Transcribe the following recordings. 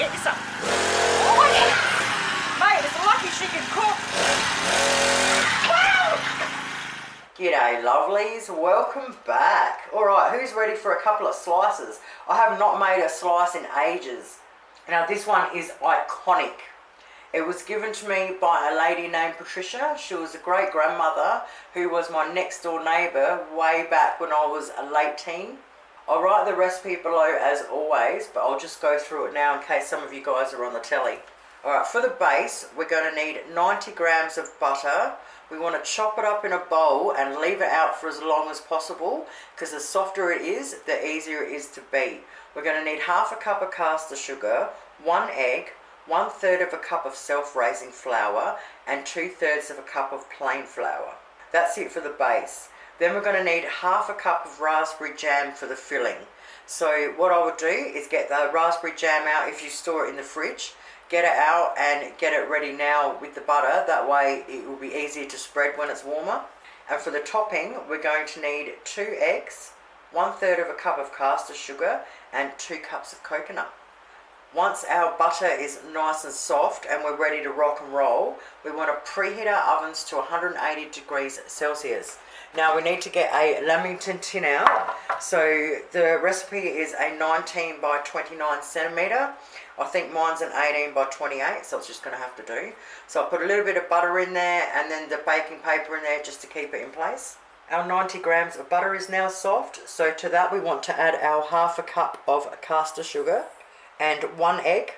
get you some. Oh, yeah. Mate, it's lucky she can cook. Wow. G'day lovelies, welcome back. Alright, who's ready for a couple of slices? I have not made a slice in ages. Now this one is iconic. It was given to me by a lady named Patricia. She was a great grandmother who was my next door neighbour way back when I was a late teen. I'll write the recipe below as always, but I'll just go through it now in case some of you guys are on the telly. Alright, for the base, we're going to need 90 grams of butter. We want to chop it up in a bowl and leave it out for as long as possible, because the softer it is, the easier it is to beat. We're going to need half a cup of caster sugar, 1 egg, 1/3 of a cup of self-raising flour, and 2/3 of a cup of plain flour. That's it for the base. Then we're going to need half a cup of raspberry jam for the filling. So what I would do is get the raspberry jam out if you store it in the fridge. Get it out and get it ready now with the butter. That way it will be easier to spread when it's warmer. And for the topping, we're going to need 2 eggs, 1/3 of a cup of caster sugar, and 2 cups of coconut. Once our butter is nice and soft and we're ready to rock and roll, we want to preheat our ovens to 180 degrees Celsius. Now we need to get a lamington tin out. So the recipe is a 19 by 29 centimetre. I think mine's an 18 by 28, so it's just going to have to do. So I'll put a little bit of butter in there and then the baking paper in there just to keep it in place. Our 90 grams of butter is now soft, so to that we want to add our half a cup of caster sugar and 1 egg.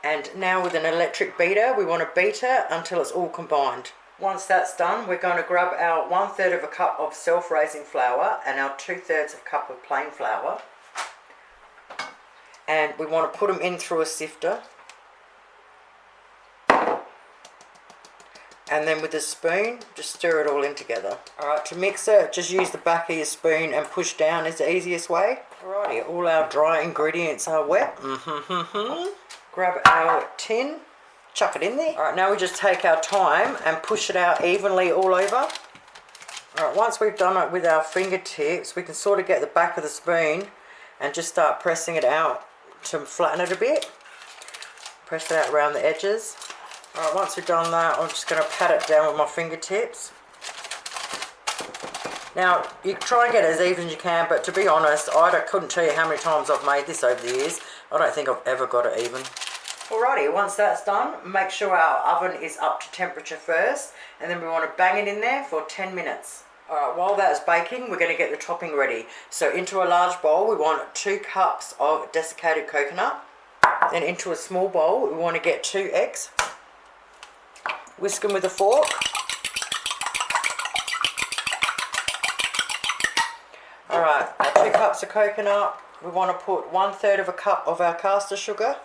And now with an electric beater, we want to beat it until it's all combined. Once that's done, we're going to grab our 1/3 of a cup of self-raising flour and our 2/3 of a cup of plain flour. And we want to put them in through a sifter. And then with a spoon, just stir it all in together. Alright, to mix it, just use the back of your spoon and push down is the easiest way. Alrighty, all our dry ingredients are wet. Grab our tin, chuck it in there. Alright, now we just take our time and push it out evenly all over. Alright, once we've done it with our fingertips, we can sort of get the back of the spoon and just start pressing it out to flatten it a bit. Press it out around the edges. Alright, once we've done that, I'm just going to pat it down with my fingertips. Now, you try and get it as even as you can, but to be honest, I couldn't tell you how many times I've made this over the years. I don't think I've ever got it even. Alrighty, once that's done, make sure our oven is up to temperature first, and then we want to bang it in there for 10 minutes. Alright, while that's baking, we're going to get the topping ready. So into a large bowl, we want 2 cups of desiccated coconut. Then into a small bowl, we want to get 2 eggs. Whisk them with a fork. Alright, our 2 cups of coconut, we want to put 1/3 of a cup of our caster sugar.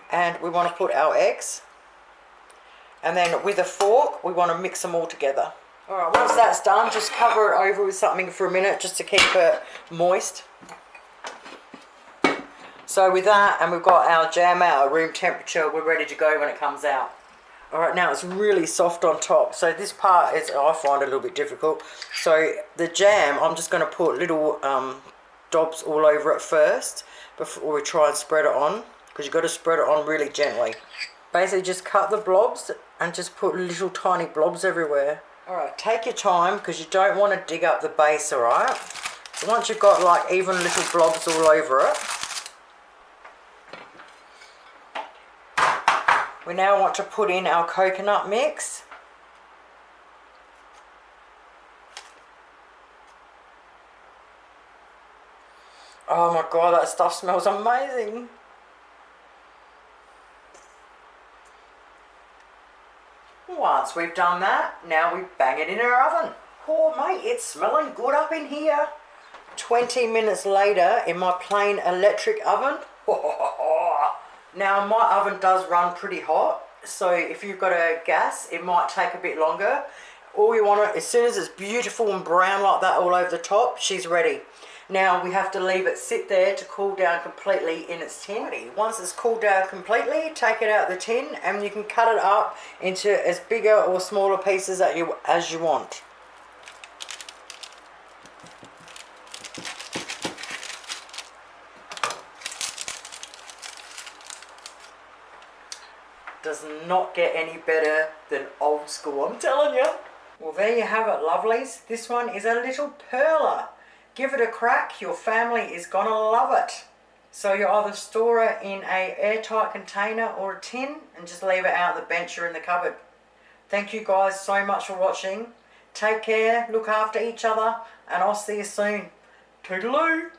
And we want to put our eggs. And then with a fork, we want to mix them all together. Alright, once that's done, just cover it over with something for a minute just to keep it moist. So with that, and we've got our jam out at room temperature, we're ready to go when it comes out. Alright, now it's really soft on top, so this part is, I find, a little bit difficult. So the jam, I'm just going to put little dobs all over it first before we try and spread it on, because you've got to spread it on really gently. Basically just cut the blobs and just put little tiny blobs everywhere. Alright, take your time because you don't want to dig up the base, alright? So once you've got like even little blobs all over it, we now want to put in our coconut mix. Oh my god, that stuff smells amazing. Once we've done that, now we bang it in our oven. Oh mate, it's smelling good up in here. 20 minutes later in my plain electric oven. Now my oven does run pretty hot, so if you've got a gas, it might take a bit longer. All you want to, as soon as it's beautiful and brown like that all over the top, she's ready. Now we have to leave it sit there to cool down completely in its tin. Once it's cooled down completely, take it out of the tin and you can cut it up into as bigger or smaller pieces as you want. does not get any better than old school, I'm telling you. Well, there you have it, lovelies. This one is a little perler. Give it a crack. Your family is gonna love it. So you either store it in a airtight container or a tin and just leave it out the bench or in the cupboard. Thank you guys so much for watching. Take care, look after each other, and I'll see you soon. Toodaloo!